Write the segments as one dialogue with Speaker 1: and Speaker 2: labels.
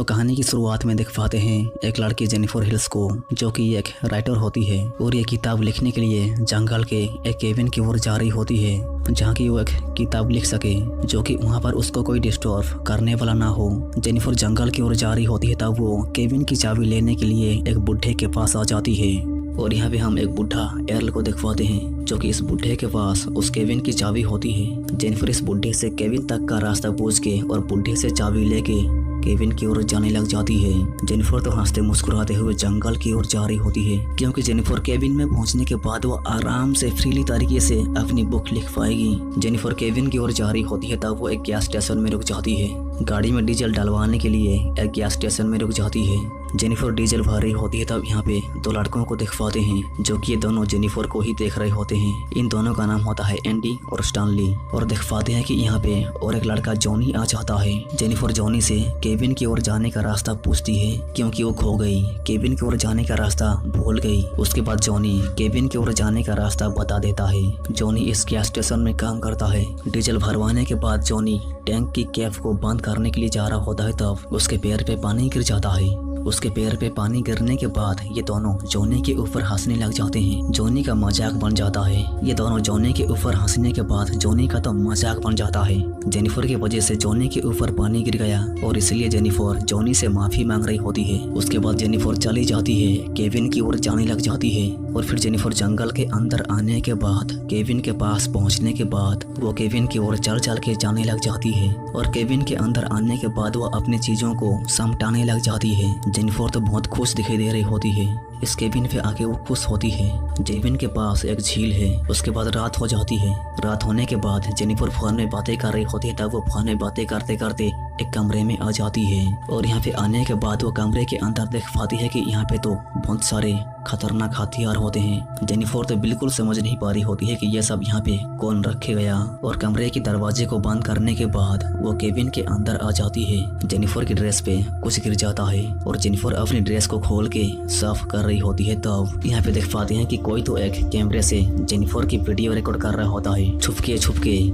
Speaker 1: तो कहानी की शुरुआत में देख पाते हैं एक लड़की जेनिफर हिल्स को, जो कि एक राइटर होती है और ये किताब लिखने के लिए जंगल के एक केबिन की ओर जा रही होती है, जहाँ की वो एक किताब लिख सके, जो कि वहाँ पर उसको कोई डिस्टर्ब करने वाला ना हो। जेनिफर जंगल की ओर जा रही होती है तब वो केबिन की चाबी लेने के लिए एक बुढ़े के पास आ जाती है और यहाँ पे हम एक बुढ़ा एर्ल को देख पाते हैं, जो कि इस बुढ़े के पास उस केबिन की चाबी होती है। जेनिफर इस बुढ़े से केबिन तक का रास्ता पूछ के और बुढ़े से चाबी लेके केबिन की ओर जाने लग जाती है। जेनिफर तो हंसते मुस्कुराते हुए जंगल की ओर जा रही होती है, क्योंकि जेनिफर केबिन में पहुंचने के बाद वो आराम से फ्रीली तरीके से अपनी बुक लिख पाएगी। जेनिफर केबिन की ओर जा रही होती है तब वो एक गैस स्टेशन में रुक जाती है। गाड़ी में डीजल डलवाने के लिए एक गैस स्टेशन में रुक जाती है। जेनिफर डीजल भर रही होती है तब यहाँ पे दो लड़कों को देख पाते हैं, जो कि ये दोनों जेनिफर को ही देख रहे होते हैं। इन दोनों का नाम होता है एंडी और स्टानली। और देख पाते हैं कि यहाँ पे और एक लड़का जॉनी आ जाता है। जेनिफर जॉनी से केबिन की ओर जाने का रास्ता पूछती है, क्योंकि वो खो गई, केबिन की ओर जाने का रास्ता भूल गई। उसके बाद जॉनी केबिन की ओर जाने का रास्ता बता देता है। जॉनी इस गैस स्टेशन में काम करता है। डीजल भरवाने के बाद जॉनी टैंक की कैप को बंद करने के लिए जा रहा होता है तब उसके पैर पे पानी गिर जाता है। उसके पैर पे पानी गिरने के बाद ये दोनों जॉनी के ऊपर हंसने लग जाते हैं। जॉनी का मजाक बन जाता है। ये दोनों जॉनी के ऊपर हंसने के बाद जॉनी का तो मजाक बन जाता है। जेनिफर की वजह से जॉनी के ऊपर पानी गिर गया और इसलिए जेनिफर जॉनी से माफी मांग रही होती है। उसके बाद जेनिफर चली जाती है, केबिन की ओर जाने लग जाती है। और फिर जेनिफर जंगल के अंदर आने के बाद केबिन के पास पहुंचने के बाद वो केबिन की ओर चल चल के जाने लग जाती है। और केबिन के अंदर आने के बाद वो अपनी चीजों को समटाने लग जाती है। जेनिफर तो बहुत खुश दिखाई दे रही होती है। इस केबिन पे आके वो खुश होती है। केबिन के पास एक झील है। उसके बाद रात हो जाती है। रात होने के बाद जेनिफर फोन में बातें कर रही होती है तब वो फोन में बातें करते करते एक कमरे में आ जाती है। और यहाँ पे आने के बाद वो कमरे के अंदर देख पाती है कि यहाँ पे तो बहुत सारे खतरनाक हथियार होते हैं। जेनिफर तो बिल्कुल समझ नहीं पा रही होती है कि ये सब यहाँ पे कौन रखे गया। और कमरे के दरवाजे को बंद करने के बाद वो केबिन के अंदर आ जाती है। जेनिफर की ड्रेस पे कुछ गिर जाता है और जेनिफर अपनी ड्रेस को खोल के साफ कर रही होती है तब यहाँ पे देख पाते हैं कि कोई तो एक कैमरे से जेनिफर की वीडियो रिकॉर्ड कर रहा होता है। छुपके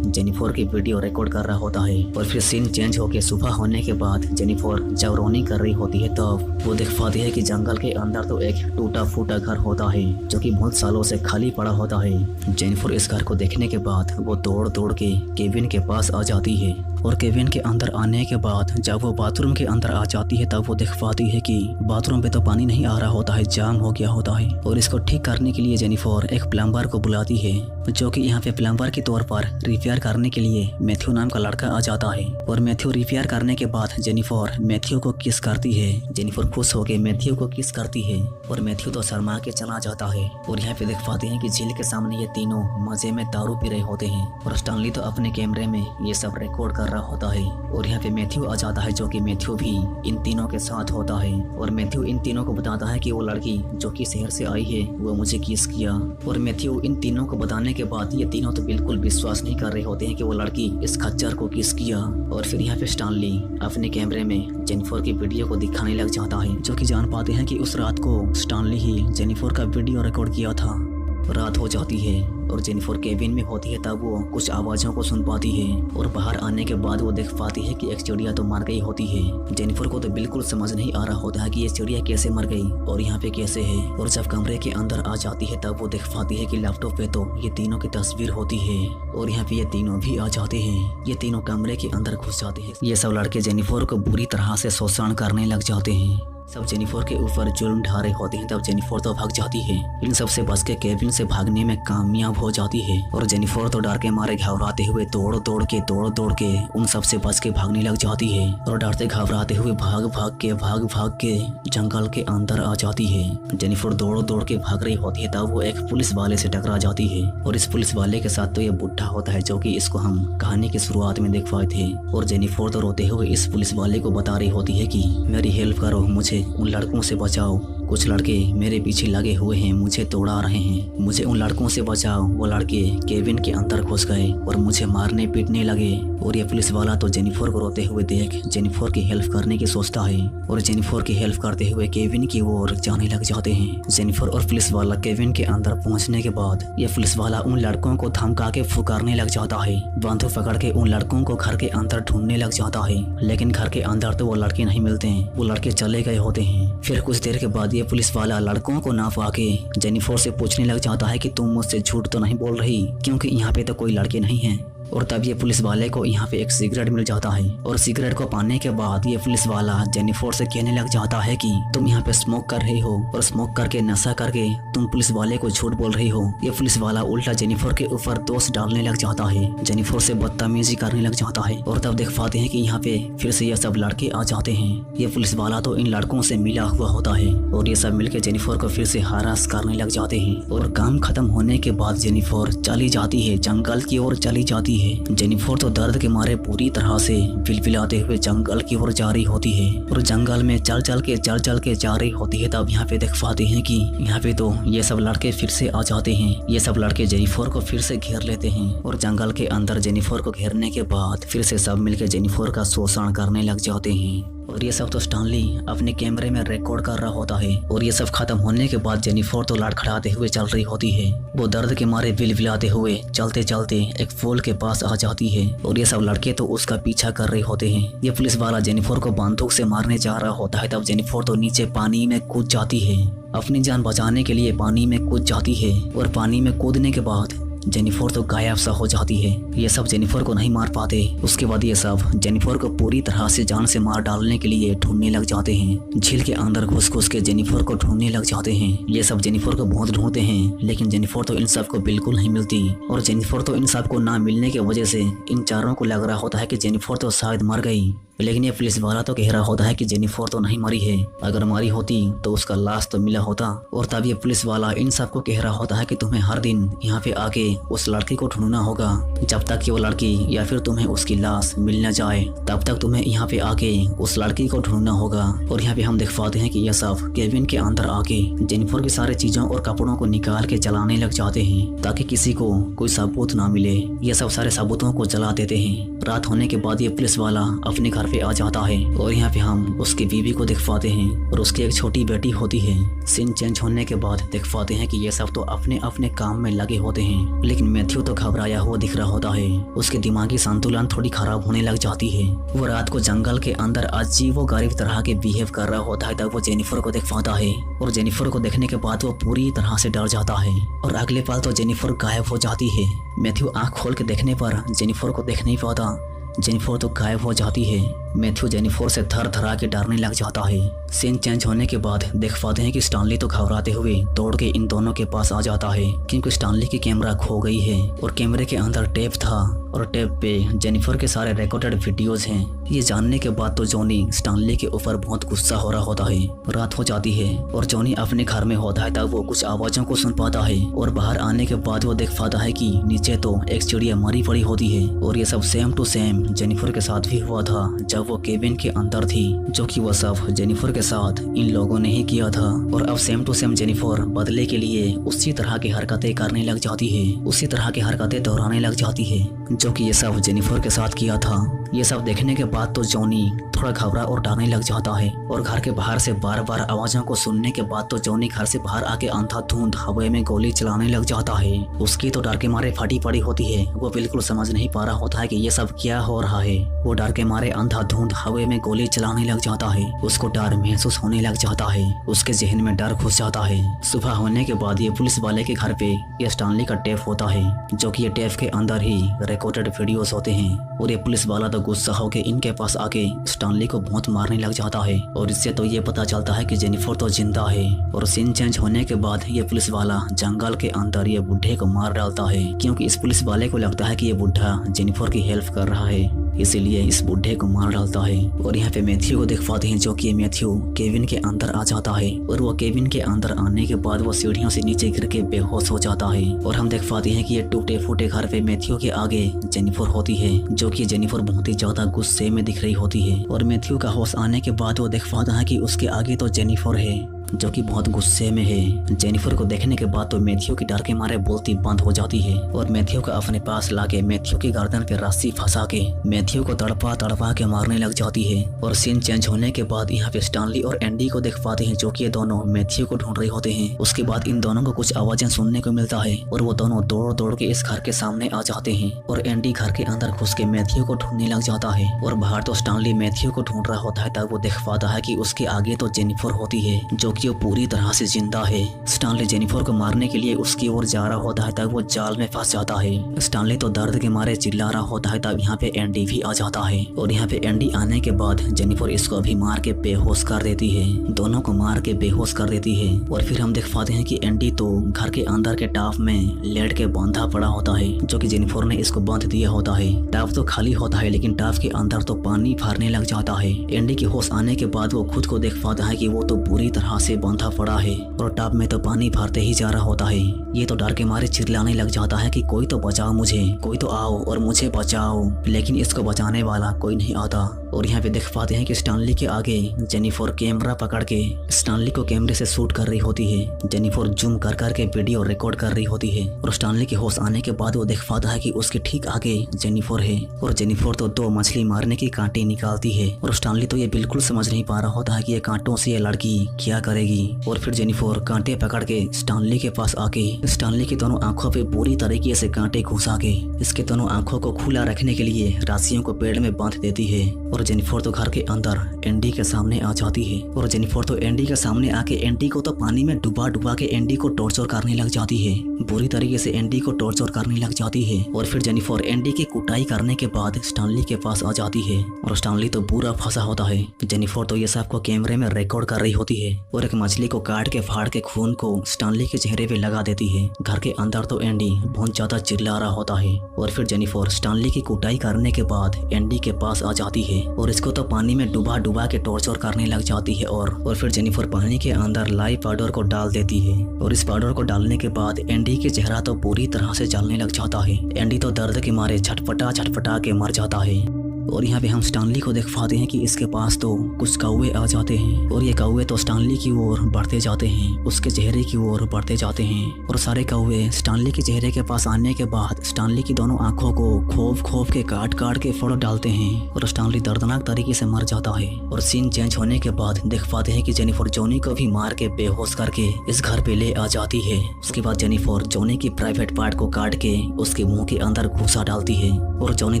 Speaker 1: जेनिफर की वीडियो रिकॉर्ड कर रहा होता है। और फिर सीन चेंज होके सुबह होने के बाद जेनिफर जब रोनी कर रही होती है तब वो देख पाती है कि जंगल के अंदर तो एक टूटा फूटा घर होता है, जो कि बहुत सालों से खाली पड़ा होता है। जेनिफर इस घर को देखने के बाद वो दौड़ दौड़ के केबिन के पास आ जाती है। और केबिन के अंदर आने के बाद जब वो बाथरूम के अंदर आ जाती है तब वो देख पाती है कि बाथरूम पे तो पानी नहीं आ रहा होता है, जाम हो गया होता है। और इसको ठीक करने के लिए जेनिफर एक प्लम्बर को बुलाती है, जो कि यहाँ पे प्लम्बर के तौर पर रिपेयर करने के लिए मैथ्यू नाम का लड़का आ जाता है। और मैथ्यू रिपेयर करने के बाद जेनिफर मैथ्यू को किस करती है। जेनिफर खुश होकर मैथ्यू को किस करती है और मैथ्यू तो शर्मा के चला जाता है। और यहाँ पे देख पाते हैं कि झील के सामने ये तीनों मजे में दारू पी रहे होते हैं और स्टानली तो अपने कैमरे में ये सब रिकॉर्ड कर रहा होता है। और यहाँ पे मैथ्यू आ जाता है, जो कि मैथ्यू भी इन तीनों के साथ होता है। और मैथ्यू इन तीनों को बताता है कि वो लड़की जो कि शहर से आई है वो मुझे किस किया। और मैथ्यू इन तीनों को बताने के बाद ये तीनों तो बिल्कुल विश्वास नहीं कर रहे होते हैं कि वो लड़की इस खच्चर को किस किया। और फिर यहाँ पे स्टानली अपने कैमरे में जेनिफर की वीडियो को दिखाने लग जाता है, जो कि जान पाते हैं कि उस रात को स्टानली ही जेनिफर का वीडियो रिकॉर्ड किया था। रात हो जाती है और जेनिफर केबिन में होती है तब वो कुछ आवाज़ों को सुन पाती है। और बाहर आने के बाद वो देख पाती है कि एक चिड़िया तो मर गई होती है। जेनिफर को तो बिल्कुल समझ नहीं आ रहा होता है कि ये चिड़िया कैसे मर गई और यहाँ पे कैसे है। और जब कमरे के अंदर आ जाती है तब वो देख पाती है कि लैपटॉप पे तो ये तीनों की तस्वीर होती है। और यहाँ पे ये तीनों भी आ जाते हैं। ये तीनों कमरे के अंदर घुस जाते हैं। ये सब लड़के जेनिफर को बुरी तरह से शोषण करने लग जाते हैं। सब जेनिफर के ऊपर जुल्म ढा रहे होते हैं तब जेनिफर तो भाग जाती है। इन सब से बच के केबिन से भागने में कामयाब हो जाती है। और जेनिफर तो डर के मारे घबराते हुए दौड़ दौड़ के उन सब से बच के भागने लग जाती है। और डरते घबराते हुए भाग भाग के जंगल के अंदर आ जाती है। जेनिफर दौड़ के भाग रही होती है तब वो एक पुलिस वाले से टकरा जाती है। और इस पुलिस वाले के साथ तो ये बुढ़ा होता है, जो कि इसको हम कहानी की शुरुआत में देख पाए थे। और जेनिफर तो रोते हुए इस पुलिस वाले को बता रही होती है कि मेरी हेल्प करो, मुझे उन लड़कों से बचाओ। कुछ लड़के मेरे पीछे लगे हुए हैं, मुझे तोड़ा रहे हैं, मुझे उन लड़कों से बचाओ। वो लड़के केविन के अंदर घुस गए और मुझे मारने पीटने लगे। और ये पुलिस वाला तो जेनिफर को रोते हुए देख जेनिफर की हेल्प करने की सोचता है और जेनिफर की हेल्प करते हुए केविन की ओर जाने लग जाते हैं। जेनिफर और पुलिस वाला केविन के अंदर पहुंचने के बाद ये पुलिस वाला उन लड़कों को धमका के फुकारने लग जाता है। बंदूक पकड़ के उन लड़कों को घर के अंदर ढूंढने लग जाता है, लेकिन घर के अंदर तो वो लड़के नहीं मिलते हैं, वो लड़के चले गए होते हैं। फिर कुछ देर के बाद ये पुलिस वाला लड़कों को ना पाके जेनिफर से पूछने लग जाता है कि तुम मुझसे झूठ तो नहीं बोल रही, क्योंकि यहाँ पे तो कोई लड़के नहीं हैं। और तब ये पुलिस वाले को यहाँ पे एक सिगरेट मिल जाता है और सिगरेट को पाने के बाद ये पुलिस वाला जेनिफर से कहने लग जाता है कि तुम यहाँ पे स्मोक कर रही हो और स्मोक करके नशा करके तुम पुलिस वाले को झूठ बोल रही हो। ये पुलिस वाला उल्टा जेनिफर के ऊपर दोष डालने लग जाता है, जेनिफर से बदतमीजी करने लग जाता है। और तब देख पाते हैं कि यहाँ पे फिर से ये सब लड़के आ जाते हैं। ये पुलिस वाला तो इन लड़कों से मिला हुआ होता है और ये सब मिलकर जेनिफर को फिर से हरास करने लग जाते हैं। और काम खत्म होने के बाद जेनिफर चली जाती है, जंगल की ओर चली जाती है। जेनिफर तो दर्द के मारे पूरी तरह से बिलबिलाते हुए जंगल की ओर जा रही होती है और जंगल में चल चल के जा रही होती है। तब यहाँ पे देख पाते हैं कि यहाँ पे तो ये सब लड़के फिर से आ जाते हैं। ये सब लड़के जेनिफर को फिर से घेर लेते हैं और जंगल के अंदर जेनिफर को घेरने के बाद फिर से सब मिलकर जेनिफर का शोषण करने लग जाते हैं। और ये सब तो स्टानली अपने कैमरे में रिकॉर्ड कर रहा होता है। और ये सब खत्म होने के बाद जेनिफर तो लड़खड़ाते हुए चल रही होती है। वो दर्द के मारे बिलबिलाते हुए चलते चलते एक फूल के पास आ जाती है और ये सब लड़के तो उसका पीछा कर रहे होते हैं। ये पुलिस वाला जेनिफर को बंदूक से मारने जा रहा होता है। तब जेनिफर तो नीचे पानी में कूद जाती है, अपनी जान बचाने के लिए पानी में कूद जाती है। और पानी में कूदने के बाद जेनिफर तो गायब सा हो जाती है। ये सब जेनिफर को नहीं मार पाते। उसके बाद ये सब जेनिफर को पूरी तरह से जान से मार डालने के लिए ढूंढने लग जाते हैं। झील के अंदर घुस के जेनिफर को ढूंढने लग जाते हैं। ये सब जेनिफर को बहुत ढूंढते हैं, लेकिन जेनिफर तो इन सब को बिल्कुल नहीं मिलती। और जेनिफर तो इन सब को ना मिलने की वजह से इन चारों को लग रहा होता है कि जेनिफर तो शायद मर गई। लेकिन ये पुलिस वाला तो कह रहा होता है कि जेनिफर तो नहीं मरी है, अगर मरी होती तो उसका लाश तो मिला होता। और तब ये पुलिस वाला इन सबको कह रहा होता है कि तुम्हें हर दिन यहाँ पे आके उस लड़की को ढूंढना होगा, जब तक कि वो लड़की या फिर तुम्हें उसकी लाश मिल न जाए तब तक तुम्हें यहाँ पे आके उस लड़की को ढूंढना होगा। और यहाँ पे हम देख पाते हैं कि यह सब केविन के अंदर आके जेनिफर की सारी चीजों और कपड़ों को निकाल के जलाने लग जाते हैं ताकि किसी को कोई सबूत ना मिले। ये सब सारे सबूतों को जला देते हैं। रात होने के बाद ये पुलिस वाला अपने घर पे आ जाता है और यहाँ पे हम उसकी बीवी को देख पाते हैं और उसकी एक छोटी बेटी होती है। सीन चेंज होने के बाद देख पाते हैं कि ये सब तो अपने अपने काम में लगे होते हैं, लेकिन मैथ्यू तो घबराया हुआ दिख रहा होता है। उसके दिमागी संतुलन थोड़ी खराब होने लग जाती है। वो रात को जंगल के अंदर अजीबोगरीब तरह के बिहेव कर रहा होता है। तब वो जेनिफर को देख पाता है और जेनिफर को देखने के बाद वो पूरी तरह से डर जाता है और अगले पल तो जेनिफर गायब हो जाती है। मैथ्यू आँख खोल के देखने पर जेनिफर को देख नहीं पाता, जेनिफर तो गायब हो जाती है। मैथ्यू जेनिफर से थर थरा के डरने लग जाता है। सीन चेंज होने के बाद देख पाते हैं कि स्टानली तो घबराते हुए दौड़ के इन दोनों के पास आ जाता है, क्योंकि स्टानली की कैमरा खो गई है और कैमरे के अंदर टेप था और टेप पे जेनिफर के सारे रिकॉर्डेड वीडियोज हैं। ये जानने के बाद तो जॉनी स्टानली के ऊपर बहुत गुस्सा हो रहा होता है। रात हो जाती है और जॉनी अपने घर में होता है। तब वो कुछ आवाजों को सुन पाता है और बाहर आने के बाद वो देख पाता है कि नीचे तो एक चिड़िया मरी पड़ी होती है। और ये सब सेम टू सेम जेनिफर के साथ भी हुआ था जब वो केबिन के अंदर थी, जो कि वो सब जेनिफर के साथ इन लोगों ने ही किया था। और अब सेम टू सेम जेनिफर बदले के लिए उसी तरह की हरकतें करने लग जाती है, उसी तरह की हरकतें दोहराने लग जाती है जो कि ये सब जेनिफर के साथ किया था। ये सब देखने के बाद तो जॉनी थोड़ा घबरा और डरने लग जाता है और घर के बाहर से बार बार आवाजों को सुनने के बाद तो जॉनी घर से बाहर आके अंधाधुंध हवा में गोली चलाने लग जाता है। उसकी तो डर के मारे फटी पड़ी होती है, वो बिल्कुल समझ नहीं पा रहा होता है कि ये सब क्या हो रहा है। वो डर के मारे अंधाधुंध हवा में गोली चलाने लग जाता है। उसको डर महसूस होने लग जाता है, उसके जहन में डर घुस जाता है। सुबह होने के बाद ये पुलिस वाले के घर पे ये स्टानली का टेप होता है, जो कि ये टेप के अंदर ही रिकॉर्डेड वीडियोस होते हैं। और ये पुलिस वाला तो गुस्सा होकर इनके पास आके स्टानली को बहुत मारने लग जाता है और इससे तो ये पता चलता है कि जेनिफर तो जिंदा है। और सीन चेंज होने के बाद ये पुलिस वाला जंगल के अंदर ये बुढ़े को मार डालता है, क्योंकि इस पुलिस वाले को लगता है कि ये बुढ़ा जेनिफर की हेल्प कर रहा है, इसीलिए इस बुढ़े को मार डालता है। और यहाँ पे मैथ्यू को देख पाते हैं, जो कि मैथ्यू केबिन के अंदर आ जाता है और वो केबिन के अंदर आने के बाद वो सीढ़ियों से नीचे गिर के बेहोश हो जाता है। और हम देख पाते हैं कि ये टूटे फूटे घर पे मैथ्यू के आगे जेनिफर होती है, जो कि जेनिफर बहुत ही ज्यादा गुस्से में दिख रही होती है। और मैथ्यू का होश आने के बाद वो देख पाता है कि उसके आगे तो जेनिफर है जो कि बहुत गुस्से में है। जेनिफर को देखने के बाद तो मैथ्यू की डर के मारे बोलती बंद हो जाती है और मैथ्यू को अपने पास लाके मैथ्यू की गर्दन पे रस्सी फंसा के मैथ्यू को तड़पा के मारने लग जाती है। और सीन चेंज होने के बाद यहाँ पे स्टानली और एंडी को देख पाते हैं, जो कि ये दोनों मैथ्यू को ढूंढ रहे होते हैं। उसके बाद इन दोनों को कुछ आवाजें सुनने को मिलता है और वो दोनों दौड़ के इस घर के सामने आ जाते हैं और एंडी घर के अंदर घुस के मैथ्यू को ढूंढने लग जाता है। और बाहर तो स्टानली मैथ्यू को ढूंढ रहा होता है, तब वो देख पाता है कि उसके आगे तो जेनिफर होती है, जो कि वो पूरी तरह से जिंदा है। स्टानली जेनिफर को मारने के लिए उसकी ओर जा रहा होता है, तब वो जाल में फंस जाता है। स्टानली तो दर्द के मारे चिल्ला रहा होता है, तब यहाँ पे एंडी भी आ जाता है। और यहाँ पे एंडी आने के बाद जेनिफर इसको भी मार के बेहोश कर देती है, दोनों को मार के बेहोश कर देती है। और फिर हम देख पाते हैं कि एंडी तो घर के अंदर के टाफ में लेट के बांधा पड़ा होता है, जो कि जेनिफर ने इसको बांध दिया होता है। टाफ तो खाली होता है, लेकिन टाफ के अंदर तो पानी भरने लग जाता है। एंडी के होश आने के बाद वो खुद को देख पाता है कि वो तो बुरी तरह से बांधा पड़ा है और टाफ में तो पानी भरते ही जा रहा होता है। ये तो डर के मारे चिल्लाने लग जाता है कि कोई तो बचाओ मुझे, कोई तो आओ और मुझे बचाओ, लेकिन इसको बचाने वाला कोई नहीं आता। और यहाँ पे देख पाते हैं कि स्टानली के आगे जेनिफर कैमरा पकड़ के स्टानली को कैमरे से शूट कर रही होती है। जेनिफर जूम कर के वीडियो रिकॉर्ड कर रही होती है और स्टानली के होश आने के बाद वो देख पाता है कि उसके ठीक आगे जेनिफर है और जेनिफर तो 2 मछली मारने की कांटे निकालती है। और स्टानली तो ये बिल्कुल समझ नहीं पा रहा होता है कि ये कांटों से ये लड़की क्या करेगी। और फिर जेनिफर कांटे पकड़ के स्टानली के पास आके स्टानली की दोनों आंखों पे पूरी तरीके से कांटे घुसा के इसके दोनों आंखों को खुला रखने के लिए रस्सियों को पेड़ में बांध देती है। और जेनिफर तो घर के अंदर एंडी के सामने आ जाती है और जेनिफर तो एंडी के सामने आके एंडी को तो पानी में डुबा के एंडी को टॉर्चर करने लग जाती है, बुरी तरीके से एंडी को टॉर्चर करने लग जाती है। और फिर जेनिफर एंडी की कुटाई करने के बाद स्टानली के पास आ जाती है और स्टानली तो बुरा फंसा होता है। जेनिफर तो ये सब को कैमरे में रिकॉर्ड कर रही होती है और एक मछली को काट के फाड़ के खून को स्टानली के चेहरे पे लगा देती है। घर के अंदर तो एंडी बहुत ज्यादा चिल्ला रहा होता है। और फिर जेनिफर स्टानली की कुटाई करने के बाद एंडी के पास आ जाती है और इसको तो पानी में डुबा के टॉर्चर करने लग जाती है। और फिर जेनिफर पानी के अंदर लाइव पाउडर को डाल देती है और इस पाउडर को डालने के बाद एंडी के चेहरा तो पूरी तरह से जलने लग जाता है। एंडी तो दर्द के मारे छटपटा के मर जाता है। और यहाँ पे हम स्टानली को देख पाते हैं कि इसके पास तो कुछ कौवे आ जाते हैं और ये कौवे तो स्टानली की ओर बढ़ते जाते हैं, उसके चेहरे की ओर बढ़ते जाते हैं। और सारे कौवे स्टानली के चेहरे के पास आने के बाद स्टानली की दोनों आंखों को खोफ के काट के फोड़ डालते हैं और स्टानली दर्दनाक तरीके से मर जाता है। और सीन चेंज होने के बाद देख पाते हैं कि जेनिफर जॉनी को भी मार के बेहोश करके इस घर पे ले आ जाती है। उसके बाद जेनिफर जॉनी की प्राइवेट पार्ट को काट के उसके मुंह के अंदर घुसा डालती है और जॉनी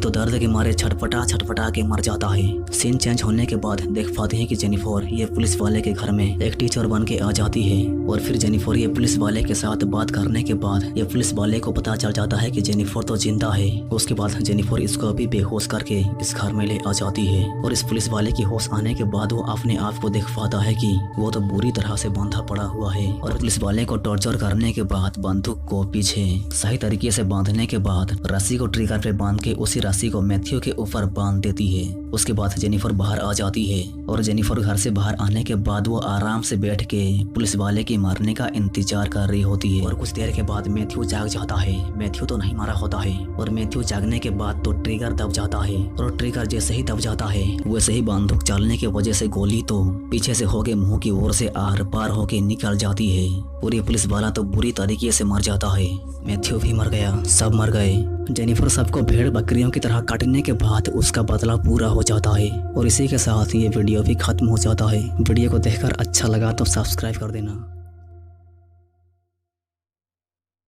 Speaker 1: तो दर्द के मारे छटपटा के मर जाता है। सीन चेंज होने के बाद देख पाते हैं कि जेनिफर ये पुलिस वाले के घर में एक टीचर बन के आ जाती है। और फिर जेनिफर ये पुलिस वाले के साथ बात करने के बाद ये पुलिस वाले को पता चल जाता है कि जेनिफर तो जिंदा है। उसके बाद जेनिफर इसको भी बेहोश करके इस घर में ले आ जाती है और इस पुलिस वाले की होश आने के बाद वो अपने आप को देख पाता है कि वो तो बुरी तरह से बांधा पड़ा हुआ है। और पुलिस वाले को टॉर्चर करने के बाद बंदूक को पीछे सही तरीके से बांधने के बाद रस्सी को ट्रिगर पे बांध के उसी रस्सी को मैथ्यू के ऊपर बांध देती है। उसके बाद जेनिफर बाहर आ जाती है और जेनिफर घर से बाहर आने के बाद वो आराम से बैठ के पुलिस वाले के मारने का इंतजार कर रही होती है। और कुछ देर के बाद मैथ्यू जाग जाता है। मैथ्यू तो नहीं मारा होता है और मैथ्यू जागने के बाद तो ट्रिगर दब जाता है और ट्रिगर जैसे ही दब जाता है वैसे ही बंदूक चलने की वजह से गोली तो पीछे से होके मुंह की ओर से आर पार होके निकल जाती है और ये पुलिस वाला तो बुरी तरीके से मर जाता है। मैथ्यू भी मर गया, सब मर गए। जेनिफर सबको भेड़ बकरियों की तरह काटने के बाद उसका बदला पूरा हो जाता है और इसी के साथ ये वीडियो भी खत्म हो जाता है। वीडियो को देखकर अच्छा लगा तो सब्सक्राइब कर देना।